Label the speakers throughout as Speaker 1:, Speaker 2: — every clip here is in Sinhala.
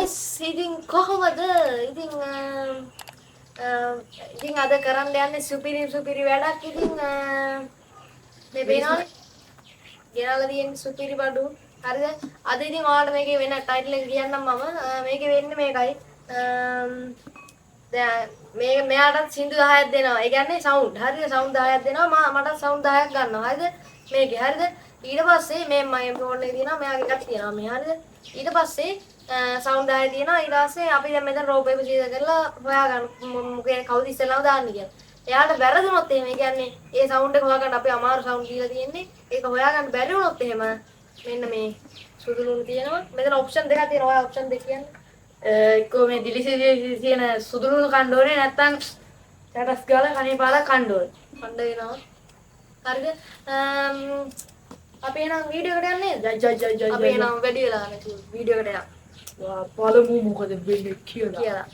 Speaker 1: guys, ඉතින් කොහොමද? ඉතින් අද කරන්න යන්නේ සුපිරි වැඩක්. ඉතින් මේ බේනවනේ ගෙනල්ලා තියෙන සුපිරි බඩු. හරිද? අද ඉතින් ඔයාලට මේකේ වෙන ටයිටල් එක කියන්නම් මම. මේකේ වෙන්නේ මේකයි. දැන් මේ මෙයාට සින්දු 10ක් දෙනවා. ඒ කියන්නේ සවුන්ඩ්. හරිද? සවුන්ඩ් 10ක් දෙනවා. මට සවුන්ඩ් 10ක් ගන්නවා. හරිද? මේකේ හරිද? ඊට පස්සේ මේ මගේ ෆෝන් එකේ තියෙනවා. මෙයාගේ එකක් තියෙනවා. මේ හරිද? ඊට පස්සේ සවුන්ඩ් 10 තියෙනවා. ඊට පස්සේ අපි දැන් මෙතන රෝ පේපර් සීසර් කරලා හොයාගන්න මොකේ කවුද ඉස්සෙල්ලාම දාන්නේ කියලා. එයාට වැරදුනොත් එහෙම කියන්නේ ඒ සවුන්ඩ් එක හොයාගන්න අපි අමාරු සවුන්ඩ් දීලා තියෙන්නේ. ඒක හොයාගන්න බැරි වුණොත් එහෙම මෙන්න මේ සුදු ලුණු තියෙනවා. මෙතන ඔප්ෂන් දෙකක් තියෙනවා. ඔය ඔප්ෂන් දෙක කියන්නේ එක්කෝ මේ දිලිසි තියෙන සුදු ලුණු කන්න ඕනේ නැත්නම් චටස් ගාලා කණේ පාලා කන්න ඕනේ. කන්න වෙනවා. හරිද? අපි එනම් වීඩියෝ එකට යන්නේ. ජයි. අපි එනම් වැඩි වෙලා නැතුව වීඩියෝ එකට යන්න. වා පළමු මොකද වෙන්නේ කියලා.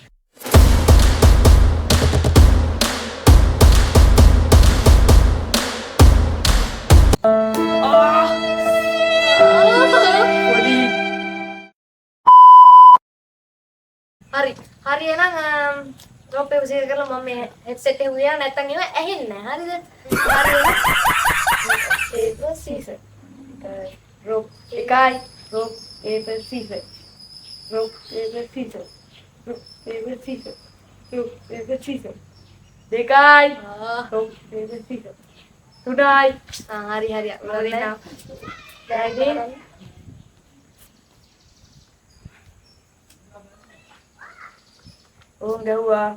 Speaker 1: හරි එහෙනම් ඩ්‍රොප් එක සීල් කරලා මම මේ හෙඩ්සෙට් එක උයා නැත්තම් ඒව ඇහෙන්නේ නැහැ. හරිද? ඒක සීසර්. ඩ්‍රොප් එකයි drop paper Caesar. Drop paper Caesar. Drop paper Caesar. Drop paper Caesar. දෙකයි ඩ්‍රොප් පේපර් සීසර්. තුනයි. හරි. දැන් ඕන් ගැව්වා.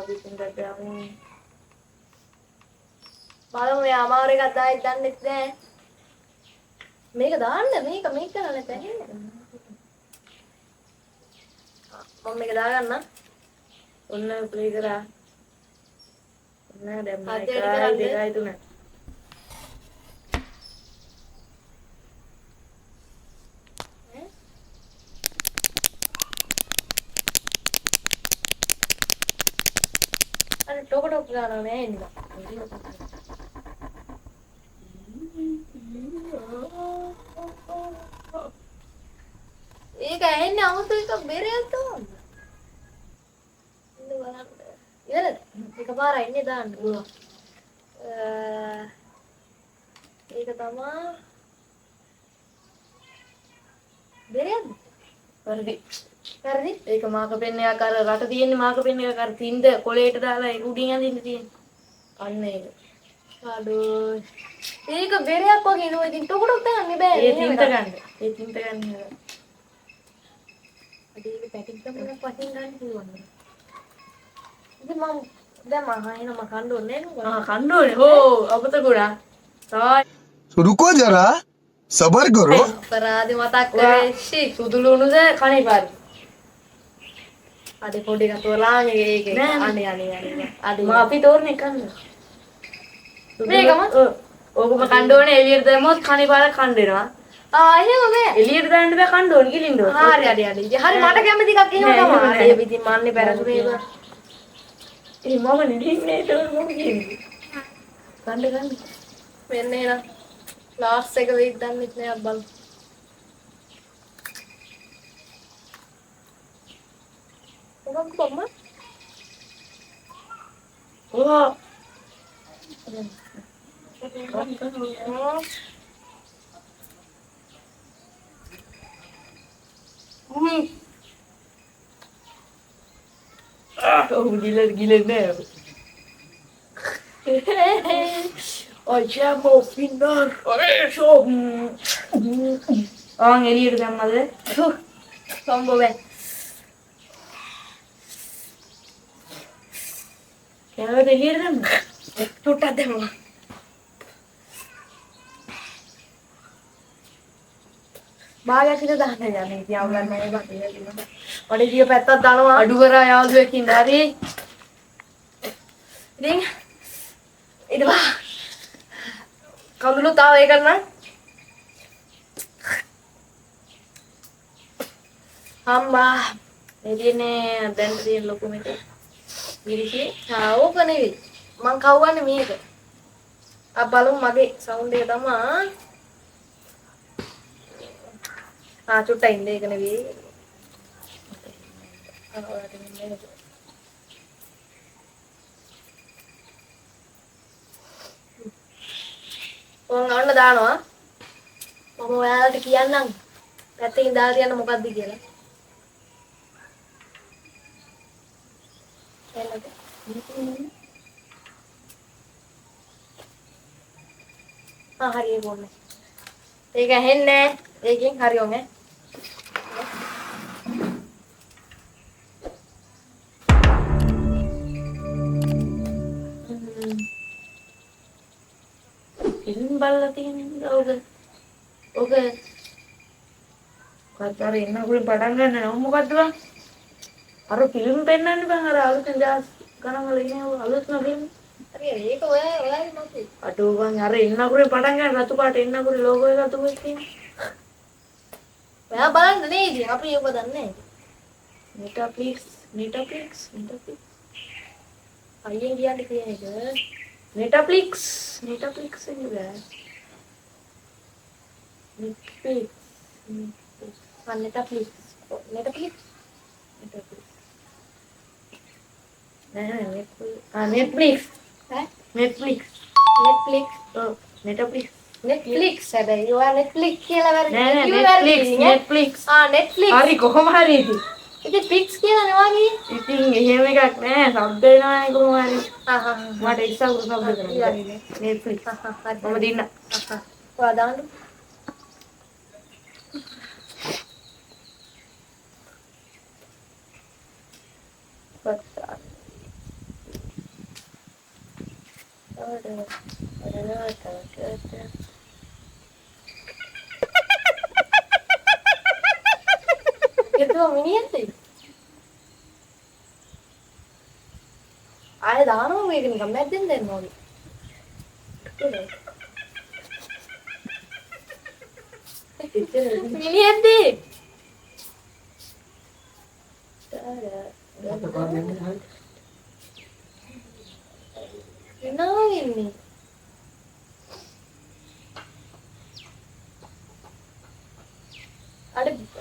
Speaker 1: අපි තුන්දට යමු. බලමු මේ අමාරු එකක් දායි දන්නෙත් නෑ. මේක දාන්න මේක කරන්න නැත්නම් මම මේක දාගන්න. ඔන්න ප්ලේ කරා. ඔන්න දැන් මම 1 2 3 टोक गाना में इनका एक है ना वो तो एक मेरे तो यार एक बार आईने दान एक तमा मेरे හරිද? ඒක මාක පෙන්නේ ආකාර රට තියෙන්නේ මාක පෙන්නේ ආකාර තින්ද කොලේට දාලා ඒක උඩින් අඳින්න තියෙන්නේ. අන්න ඒක. අඩෝ. ඒක බෙරයක් වගේ නෝ ඉතින් ටොකටොක් දාන්න බෑ. ඒ තින්ත ගන්න. ඒ තින්ත ගන්න. අද ඒක පැකින් තමයි පහින් ගන්න පුළුවන්. ඉතින් මම දැන් මම කන්න ඕනේ නේද? කන්න ඕනේ. හෝ අපත ගුණා. තායි.
Speaker 2: रुको जरा सबर करो
Speaker 1: अपराध मතක් කරේ ෂී සුදු ලුණුද කණේ පාරි අද පොඩි කතෝලාන් ඒක අනේ අද මම අපි තෝරන එක කන්න මේකම ඕකම කන්න ඕනේ එළියට දැම්මොත් කණේ පාර කන්න වෙනවා එහෙම මේ එළියට දාන්න බෑ කන්න ඕනේ කිලින්න ඕනේ හරි මට කැමති එකක් එහෙම තමයි ඒ ඉතින් මන්නේ පැරසුනේ ඒක මම නෙන්නේ ඒක මම කියන්නේ කන්න මෙන්න එන ලාස්ට් එක වෙයිත් දන්නෙත් නෑ අබ්බල්. මොකක්ද බම්ම? ඔව්. Gila nෑ. Oye, final. Eso. එළියට දැම්මද? සම්බෝවේ. කෑමද එළියට දැම්මද? ටුට්ටක් දැම්මා. භාගයක් විතර දාන්න යන්නේ. ඉතින් අවුලක් නැහැ බඩේ තියෙනවා. වඩේ දිය පැත්තක් දානවා. අඩු කරා යාළුවෙක් ඉඳලා හරි. ඉතින් ඉතවා කඳුළු තාව ඒ කරන්න අම්මා මේ තියෙන්නේ දැන් තියෙන ලොකු මේක මිරිසි ඕක නෙවෙයි මං කවුවන්නේ මේක අපි බලමු මගේ සවුන්ඩ් එක තමයි. චුට්ටක් ඉන්න ඒක නෙවෙයි. ඔයාලට මෙන්න මේක. ඔන්න දානවා. මම ඔයාලට කියන්නම්. පැත්තකින් දාලා තියන්න මොකද්ද කියලා. එන්නද? හරි ඒක ඕනේ. ඒක ඇහෙන්නේ නැහැ. ඒකෙන් හරි ඕනේ.
Speaker 3: ෆිල්ම් බලලා තියෙනවා ඔක කතර එන්නකුලින් පටන් ගන්න නම මොකද්ද බං අර ෆිල්ම් පෙන්නන්නේ බං අර අලුතෙන් දාස් ගණන් වල ඉන්නේ අලුත්ම ෆිල්ම්
Speaker 1: හරි ඒක ඔයාලගේ මතේ.
Speaker 3: අඩෝ බං අර එන්නකුලින් පටන් ගන්න රතු පාට එන්නකුලි ලෝගෝ එක අතු වෙච්ච තියෙනවා
Speaker 1: ඔයා බලන්න නේ ඉතින් අපි ඒක දන්නේ
Speaker 3: Netflix
Speaker 1: අයියෙන් කියන්නේ කියන එක.
Speaker 3: Netflix එක බෑ
Speaker 1: Netflix.
Speaker 3: නෑ Netflix
Speaker 1: ඈ
Speaker 3: Netflix ඔව්
Speaker 1: Netflix හැබැයි ඔයා Netflix කියලා වැරදි.
Speaker 3: නෑ Netflix
Speaker 1: Netflix.
Speaker 3: හරි කොහොම හරි
Speaker 1: ඉතින් Pix කියලා නෙවාගේ.
Speaker 3: ඉතින් එහෙම එකක් නෑ શબ્ද වෙනවනේ කොහොම හරි මට එක්සම් શબ્ද කරනවා Netflix මම දින්න
Speaker 1: ඔයා දාන්න. itu miniat deh. Ayah දානවා මේක නිකන් මැද්දෙන් දෙන්නවා වගේ. මිනිහෙක් දී. එනවා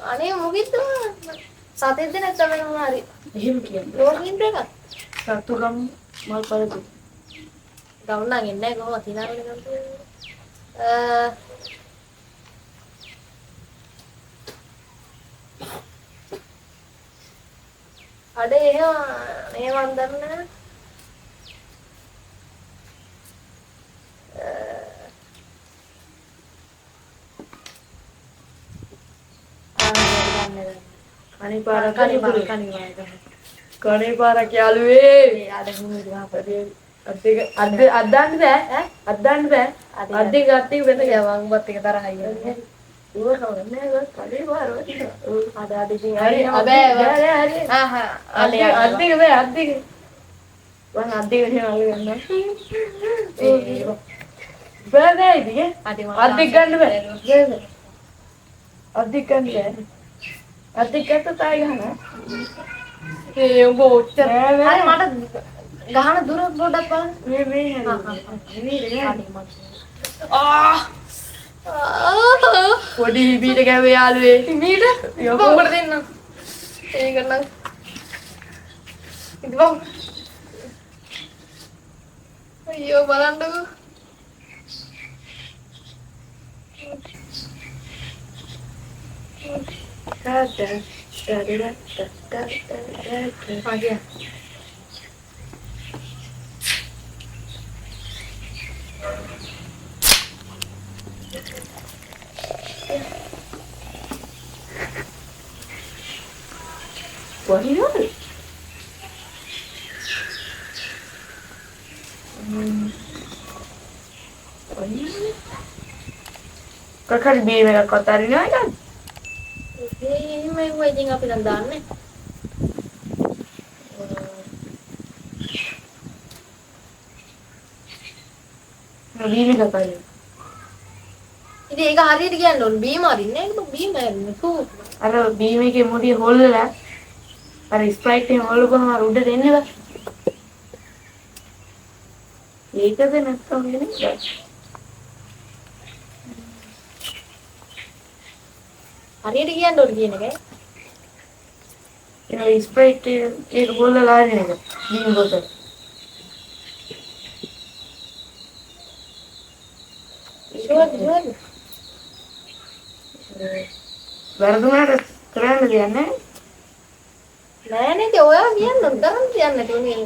Speaker 1: අනේ මොකෙද සතෙන්ද නැත්නම් වෙනවා හරි
Speaker 3: එහෙම කියන්නේ
Speaker 1: ලෝගින් එක
Speaker 3: සතුගම් මල් පළතු
Speaker 1: ගවුන් නම් එන්නේ නැහැ කොහොමද තිනාරනේ ගම්පු අඩේ එහෙම දන්නේ
Speaker 3: කණේ පාරක් යාළුවේ අද්දාන්න බෑ අද්දාන්න බෑ අද්දේ ගත්තේ වෙන
Speaker 1: ගවන් බත් එක තරහයි යන්නේ
Speaker 3: ඌව කවන්නේ නෑ කණේ පාර
Speaker 1: අද ඉතින්
Speaker 3: හරි
Speaker 1: හරි
Speaker 3: අද්දේ බෑ අද්දේ වන් අද්දේ එහෙම අල්ලගන්න බෑ නෑ ඉතින් අද්දේ ගන්න බෑ අද්දේ ගන්න බෑ අද්දේ ගත්ත තායි ගහන
Speaker 1: ඒ උඹ ඔච්චර හරි මට ගහන දුර පොඩ්ඩක් බලන්න
Speaker 3: මේ පොඩි බීට ගැවේ යාළුවේ
Speaker 1: මීට උඹට දෙන්න ඒක නම් ඉතින් බං අයියෝ බලන්නකෝ ආගියා
Speaker 3: කොහිනවද kakak di mereka kota ini kan
Speaker 1: මේ ඉතින් අපි නම් දාන්නේ
Speaker 3: Bimi kakak ini
Speaker 1: ඉතින් ඒක හරියට කියන්න ඕන බීම අරින්නේ ඒක බීම අරින්නේ කෝ
Speaker 3: අර බීම එකේ මුඩිය හොල්ලලා අර ස්ප්‍රයිට් එකෙන් හොල්ලපුවම අර උඩට එන්නේ බා ඒකද නැත්තම් වෙන්නේ
Speaker 1: හරියට කියන්න ඕනේ කියන එකයි.
Speaker 3: ඒ ස්ප්‍රයිට් එක බොල්ල ගන්න එක. දීන් බොතල්.
Speaker 1: ෂුවර්ද.
Speaker 3: වැරදුනාට කරන්න දෙයක් නැහැ.
Speaker 1: නෑ නේද ඔයා කියන්න උදම් කියන්න ඕනේ.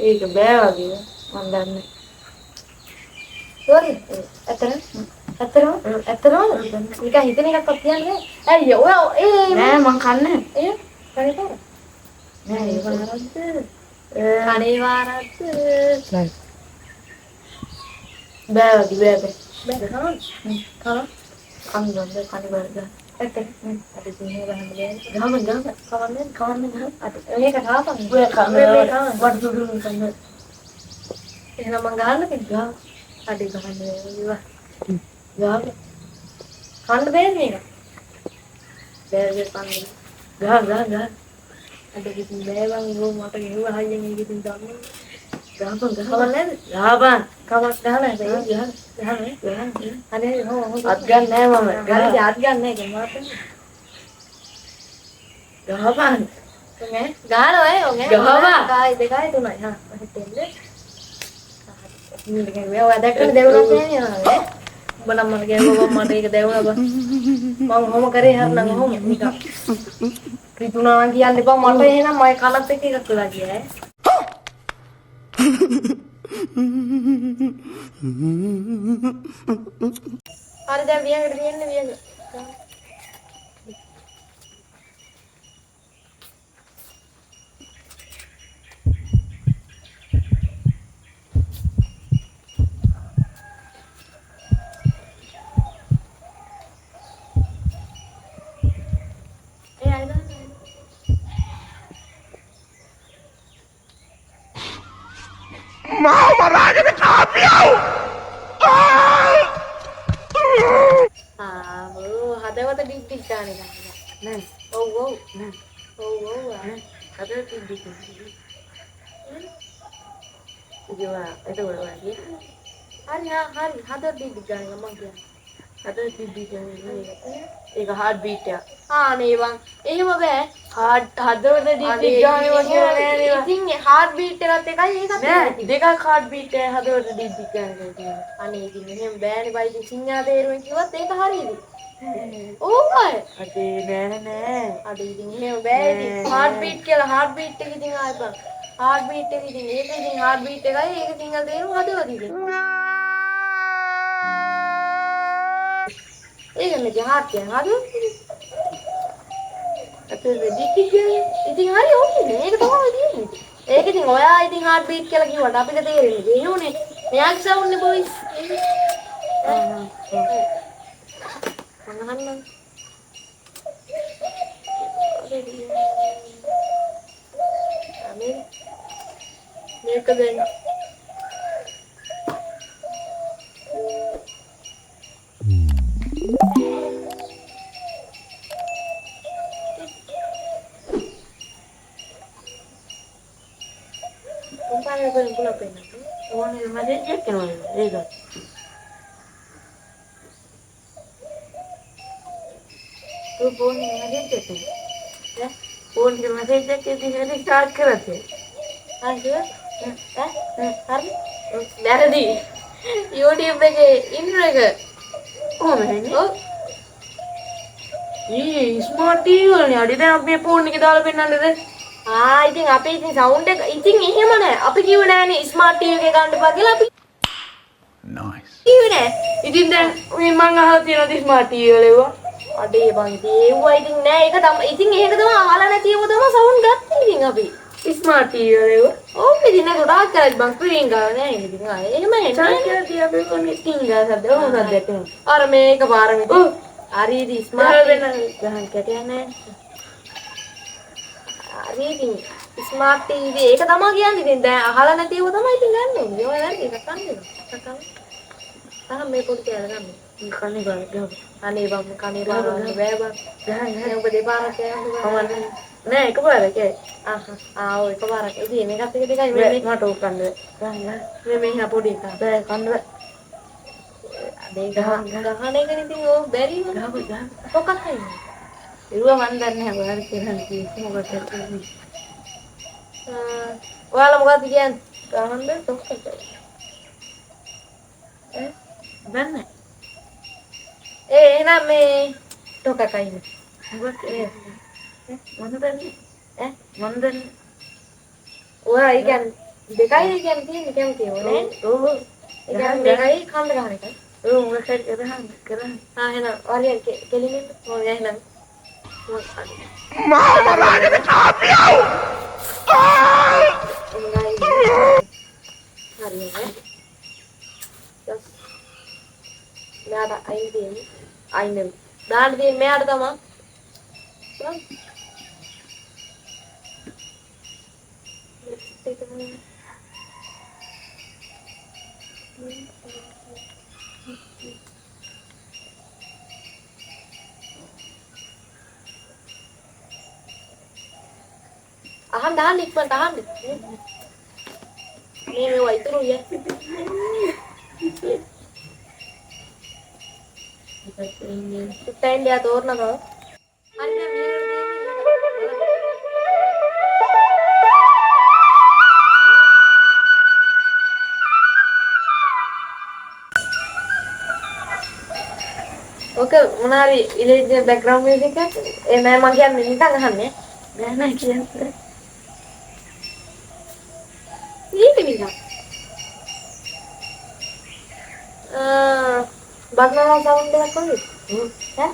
Speaker 3: ඒක බෑ වගේ මන් දන්නේ.
Speaker 1: සෝරි. ඇත්තටම නිකන් හිතන එකක්වත් කියන්නේ. ඇයි ඔයා
Speaker 3: නෑ මං කන්නේ.
Speaker 1: ඒ කනේ පාර.
Speaker 3: නෑ ඒක නරද්ද.
Speaker 1: කනේ වාරද්ද.
Speaker 3: බෑ වගේ බෑ.
Speaker 1: බෑ කන.
Speaker 3: කන්නේ කන්නේ බෑ.
Speaker 1: ඇත්තට. අපි සිංහල ගහන්න බෑ.
Speaker 3: කවන්නේ
Speaker 1: අද මේක කාපන්.
Speaker 3: ඔය කන්නේ
Speaker 1: මේක
Speaker 3: වට දුදුන් කන්නේ.
Speaker 1: එහෙනම් මං ගහන්න කිව්වා. අඩි ගහන්න ඒවා.
Speaker 3: ගාව
Speaker 1: කන්න බෑ මේක.
Speaker 3: බෑ කන්නේ. ගා
Speaker 1: අද කිසිම බෑ බං ඉරෝ මට ගෙවුවා හයියෙන් මේක ඉතින් ගන්න.
Speaker 3: ගාපන්
Speaker 1: කවන්නේ නැද්ද?
Speaker 3: ගාපන්
Speaker 1: කමක් ගහලා හැබැයි.
Speaker 3: ගහන්නේ.
Speaker 1: අනේ හො
Speaker 3: අත් ගන්න නෑ මම.
Speaker 1: ගහලා ආත් ගන්න එක මාත්.
Speaker 3: ගාපන්.
Speaker 1: ඔගේ ගහනවා ඔගේ.
Speaker 3: ගහවා.
Speaker 1: 1 2 3 හා හිටෙන්ද. මේක ඔයා දැක්කම දෙවුනක් නෑනේ නේ. උඹ නම් මට ගෑවුවා මට ඒක දෙවුනා බං. මම කොහොම කරේ හරිනම් කොහොම නිකන්. රිතුනා නම් කියන්න එපා මට එහෙනම් මගේ කනත් එක්ක එකක් වෙලා ගියා ඈ. හරි දැන් වියකට තියන්න වියක.
Speaker 2: mau marahin kami au.
Speaker 1: ආ බෝ හදවත ඩික් ඩික් ගානේ ගන්න.
Speaker 3: නෑ.
Speaker 1: ඔව් ඔව්.
Speaker 3: නෑ.
Speaker 1: ඔව් ඔව්.
Speaker 3: අද තිබ්බි. ඉතිවා ඒක වගේ.
Speaker 1: හරි හදවත ඩික් ඩික් ගානේ මම කියන්නේ.
Speaker 3: අද තිබ්බි කියන්නේ ඒක හાર્ට් බීට් එක.
Speaker 1: නේ බං. එහෙම බෑ.
Speaker 3: හදවත ඩික් ගානේ වගේ නෑ නේද?
Speaker 1: ඉතින් හાર્ට් බීට් එකත් එකයි ඒකත්
Speaker 3: නෑ
Speaker 1: එකයි.
Speaker 3: දෙකක් හાર્ට් බීට් එක හදවත ඩික් ගානේ තියෙනවා.
Speaker 1: අනේ ඉතින් එහෙම බෑනේ බයි ඉතින් සිංහා තේරුවෙන් කිව්වත් ඒක හරියද? ඕ අය.
Speaker 3: අදේ නෑ.
Speaker 1: අද ඉතින් එහෙම බෑ ඉතින් හાર્ට් බීට් කියලා හાર્ට් බීට් එක ඉතින් ආයි බං. හાર્ට් බීට් එක ඉතින් ඒක ඉතින් හાર્ට් බීට් එකයි ඒක සිංහල තේරුම හදවත ඉතින්. ඒක නේ හાર્ට් කියන්නේ හදවත.
Speaker 3: අතේ ඩික් ගානේ
Speaker 1: ඉතින් හරි ඕනේ මේක තමයි තියෙන්නේ. ඒක ඉතින් ඔයා ඉතින් හાર્ට් බීට් කියලා කිව්වට අපිට තේරෙන්නේ එහෙමනේ. මෙයාගේ සවුන්ඩ් නේ බොයිස්. අහන්න. අනේ මේක දෙන්න. උඹාගේ බලන්න පුළුවන්.
Speaker 3: ඕනේ මම දෙයක් කරනවා ඒක. तो फोन मैसेज देते हैं फोन के मैसेज देके धीरे स्टार्ट करते
Speaker 1: හරි වැරදි YouTube එකේ ඉන්ට්‍රෝ එක
Speaker 3: කොහොමද
Speaker 1: ඔව්
Speaker 3: ඊ ස්මාර්ට් ටීවී වලනේ අඩි දැන් අපි ෆෝන් එකේ දාලා පෙන්නන්නද
Speaker 1: ඉතින් අපි ඉතින් සවුන්ඩ් එක ඉතින් එහෙම නෑ අපි කිව්වේ නෑනේ ස්මාර්ට් TV එකේ ගන්න එපා කියලා අපි
Speaker 2: nice
Speaker 1: කිව්වේ නෑ
Speaker 3: ඉතින් දැන් මේ මං අහලා තියෙනවා ස්මාර්ට් ටීවී වල ඒවා
Speaker 1: අඩේ බං ඉතින් ඒවා ඉතින් නෑ ඒක තමයි ඉතින් ඒක තමයි අහලා නැතිව තමයි සවුන්ඩ් ගත්තේ ඉතින් අපි
Speaker 3: ස්මාර්ට් ටීවී වල ඒවා
Speaker 1: ඔව් ඉතින් නේද ගොඩාක් කරලා බං ස්ක්‍රීන් ගාලා නෑ ඉතින් එහෙම එන්නේ
Speaker 3: චාර්ජර් තියා අපි කොහොමද ටින්ගා සද්ද ඕන සද්දයක් එනවා
Speaker 1: අර මේක පාරම ඉතින් හරි ඉතින් ස්මාර්ට්
Speaker 3: වෙන ගහන් කැටයක් නැහැ
Speaker 1: හරි ඉතින් ස්මාර්ට් TV ඒක තමයි කියන්නේ ඉතින් දැන් අහලා නැතිව තමයි ඉතින් ගන්න ඕනේ ඔය වැරදි එකක් ගන්න මේ පොඩි කෑල්ල ගන්න
Speaker 3: කන්නේ ගාව
Speaker 1: අනේ බං කනේ බාරන්න බෑ බං
Speaker 3: ගහන්
Speaker 1: ඔබ දෙපාරක් කෑල්ල
Speaker 3: නෑ එකපාරක් ඒ
Speaker 1: ඔය එකපාරක් ඉතින් මේකත් එක දෙකයි මේ
Speaker 3: මට ඕක කන්න ගහන්
Speaker 1: මේ මෙහා පොඩි එකක්
Speaker 3: බෑ කන්න
Speaker 1: මේ ගහන එකනේ ඉතින් ඕක බැරි වුණා.
Speaker 3: ගහ.
Speaker 1: මොකක් හරි.
Speaker 3: ඉරුව මන් දන්නේ නැහැ ඔයාලා කියලා කිව්ව මොකද කියන්නේ.
Speaker 1: ඔයාලා මොකක්ද කියන්නේ? ගහන්න තොක්කට.
Speaker 3: දන්නේ
Speaker 1: එහෙනම් මේ තොකකයි.
Speaker 3: මොකද මන් දන්නේ මන් දන්නේ
Speaker 1: ඔයා ඒ කියන්නේ දෙකයි කියන්නේ තියෙන්නේ කැමතිව නේ?
Speaker 3: ඔව්
Speaker 1: ඒ කියන්නේ දෙකයි කන්න ගහන එකයි.
Speaker 3: ඔව් මොකද කරන්නේ
Speaker 1: එහෙනම් ඔයාලා කෙලින්ද? ඔව් එහෙනම්.
Speaker 2: Mamma raga di cambio!
Speaker 1: මෙයාට අයින් දෙන්නේ අයින් නෙමෙයි දාන්න දෙන්නේ මෙයාට තමයි අහන්න ඉක්මනට අහන්න මේවා ඉතුරු ය India තෝරනවා. හරි දැන් ඔක මොනාරි ඉලෙජ් බෑග්ග්‍රවුන්ඩ් මියුසික් එක ඒ නෑ මං කියන්නේ නිකන් අහන්නේ.
Speaker 3: නෑ කියන්නේ
Speaker 1: ඊට නිකන්. බග්ගනා සවුන්ඩ් එකක් කොහෙද? ඈ?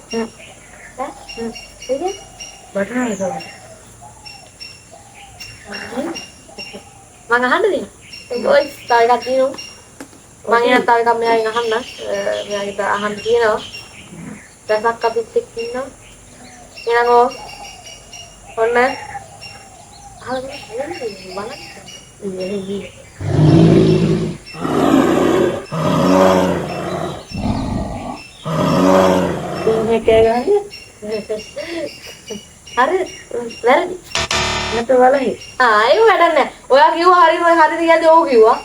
Speaker 1: ඒක?
Speaker 3: බටන එක
Speaker 1: මං අහන්නද? ඔය තව එකක් තියෙනවා. මං එයා තව එකක් මෙයාගෙන් අහන්න. මෙයාගෙන් අහන්න තියෙනවා. දැසක් අපිත් එක්ක ඉන්නවා. එනගෝ ඔන්න අහන්න බලන්න.
Speaker 3: මේ කෑ
Speaker 1: හරි වැරදි.
Speaker 3: නැත වලහි.
Speaker 1: ඒක වැඩක් නැහැ. ඔයා කිව්වා හරිද කියද්දි ඔව් කිව්වා.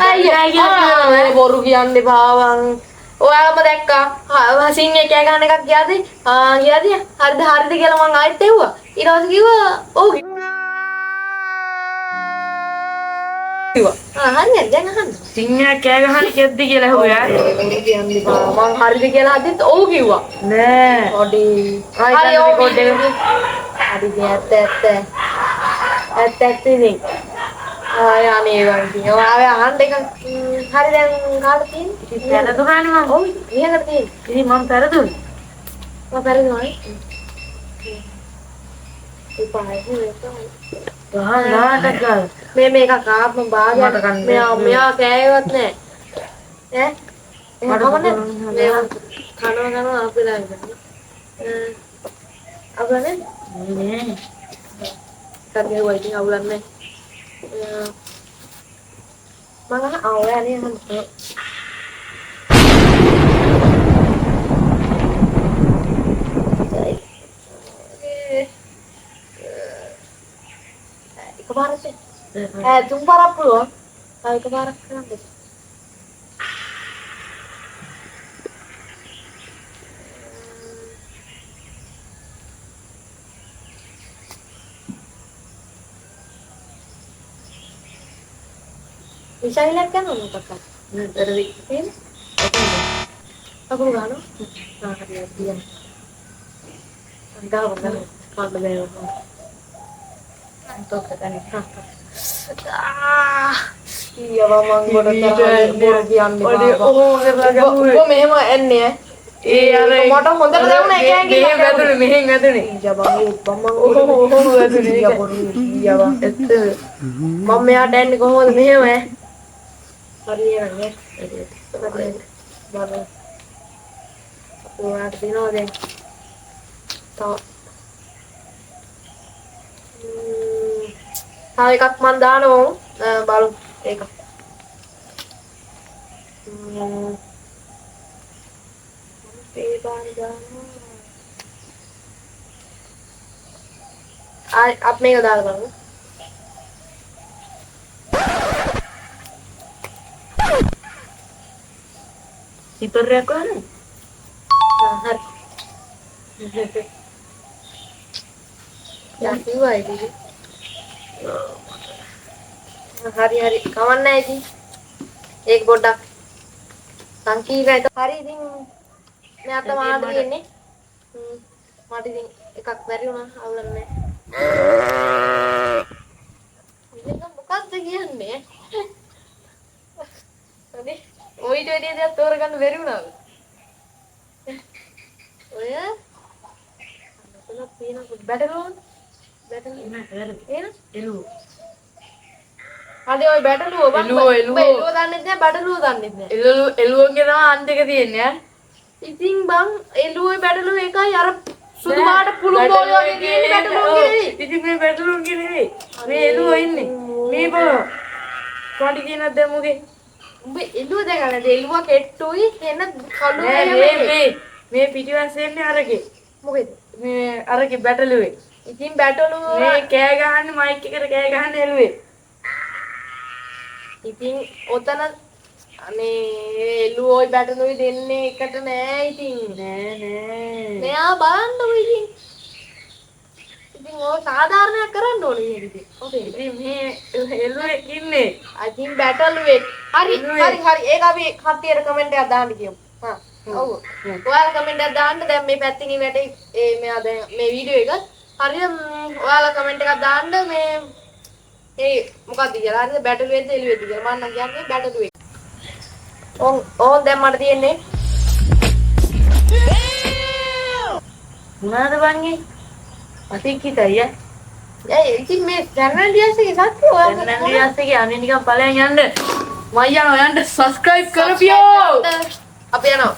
Speaker 1: අයියෝ බොරු කියන්න එපාවන්. ඔයාලම දැක්කා. සිංහේ කෑ ගන්න එකක් ගියාද? ගියාද? හරිද කියලා මං ආයෙත් එව්වා. ඊට පස්සේ කිව්වා ඔව් කිව්වා. හරියට දැන් අහන්න.
Speaker 3: සිංහා කෑ ගහන කෙද්දි කියලා හොයා.
Speaker 1: බොරු කියන්න එපා. මං හරිද කියලා හදිත් ඔව් කිව්වා.
Speaker 3: නෑ.
Speaker 1: ඔඩි.
Speaker 3: හරි ඔව් කොඩේ.
Speaker 1: හරිද ඇත්ත ඉතින්. අනේ වගේ. ඔයාලා අහන්න එක හරි දැන් කාට තියෙන්නේ?
Speaker 3: ඉතින් පෙරදුනානේ මම.
Speaker 1: ඔව් ඊයකට තියෙන්නේ.
Speaker 3: ඉතින් මම පෙරදුනේ.
Speaker 1: මම පෙරදුනානේ. ඒ පායේ
Speaker 3: නාටක ගාලා.
Speaker 1: මේක කාප්ම භාගයක් මෙයා කෑවත් නෑ ඈ කනවා අපිලා අවුලන්නේ
Speaker 3: නෑ.
Speaker 1: කර්ගේ වයිටින් අවුලන්නේ මම අවුලන්නේ හම් Kemarin sih, jumpa rapu loh. Kali kemarin kan deh. Bisa lihat kan kamu kakak? Dari ini, aku nggak no. Nah, dia. Enggak, kalau beliau. Untuk katanya iya mamang bodoh borgian di bawah gua මෙහෙම එන්නේ
Speaker 3: ඒ අර
Speaker 1: මට හොඳට දැනුණා ඒ
Speaker 3: මෙහෙම වැදුනේ මෙහෙම වැදුනේ
Speaker 1: ඊජා බං මම
Speaker 3: වැදුනේ
Speaker 1: ඊජා බං එත් මම මෙයාට එන්නේ කොහොමද මෙහෙම හරියන්නේ බලන්න ඔයාට දිනෝ දැන් තව තව එකක් මන් දානවා බලමු ඒක आप මේක දාලා බලමු
Speaker 3: ඉපරයක් වහන්න.
Speaker 1: හරි. යකිවයි ඉතින්. හරි කවන්නෑ ඉතින්. ඒක පොඩ්ඩක් සංකීර්ණයි. හරි ඉතින් මේ අත මාට දෙන්නේ. මට ඉතින් එකක් බැරි වුණා අවුලන්නේ. ඉතින් මොකක්ද කියන්නේ? අනේ ඔයිට වැඩි දෙයක් තෝරගන්න බැරි වුණාද? ඔය අතන පේන බැටළුවන් එළුව. අනේ ඔය බැටළුව එළුව දන්නෙත් නෑ බැටළුව දන්නෙත් නෑ.
Speaker 3: එළුවගේ තමයි අන්තික තියෙන්නේ ඈ.
Speaker 1: ඉතින් බං එළුවේ බැටළුව එකයි අර සුදු පාට පුළුන් බෝල වගේ තියෙන බැටළුවගේ.
Speaker 3: ඉතින් මේ බැටළුවගේ නෙවෙයි. මේ එළුව ඉන්නේ. මේ බලන්න. කොණ්ඩි කියනද දැන් මොකේ?
Speaker 1: උඹ එළුව දැකලා නැද? එළුව කෙට්ටුයි එන කළු
Speaker 3: මේ පිටිවස්සේ එන්නේ අරගේ.
Speaker 1: මොකේද?
Speaker 3: මේ අරගේ බැටළුවේ.
Speaker 1: ඉතින් බැටළුව
Speaker 3: මේ කෑ ගහන්නේ මයික් එකට කෑ ගහන්නේ එළුවේ.
Speaker 1: ඉතින් ඔතන අනේ එළුවෝයි බැටළුවෝයි දෙන්නේ එකට නෑ ඉතින්.
Speaker 3: නෑ.
Speaker 1: මෙයා බලන්නකො ඉතින්. ඉතින් ඔය සාධාරණයක් කරන්න ඕනේ නේද ඉතින්. ඔතේ.
Speaker 3: ඉතින් මේ එළුවෙක් ඉන්නේ.
Speaker 1: ඉතින් බැටළුවෙක්. හරි. ඒක අපි කට්ටියට කමෙන්ට් එකක් දාන්න කියමු. හා. ඔව්. ඔයාලා කමෙන්ට් එකක් දාන්න දැන් මේ පැත්තකින් වැටේ මෙයා දැන් මේ වීඩියෝ එක. හරියට ඔයාලා කමෙන්ට් එකක් දාන්න මේ මොකක්ද කියලා. හරිද බැටළුවෙක්ද එළුවෙක්ද කියලා. මම නම් කියන්නේ බැටළුවෙක්. ඕන් දැන් මට තියෙන්නේ
Speaker 3: මොනවාද බංගේ? අතික්කිතයි ඈ.
Speaker 1: ඉතින් මේ ජර්නලිස්ට්ගේ සත්‍ය ඔයාලා
Speaker 3: ජර්නලිස්ට්ගේ අනේ නිකන් ඵලයන් යන්න. මම යන්න සබ්ස්ක්‍රයිබ් කරපියෝ.
Speaker 1: අපි යනවා.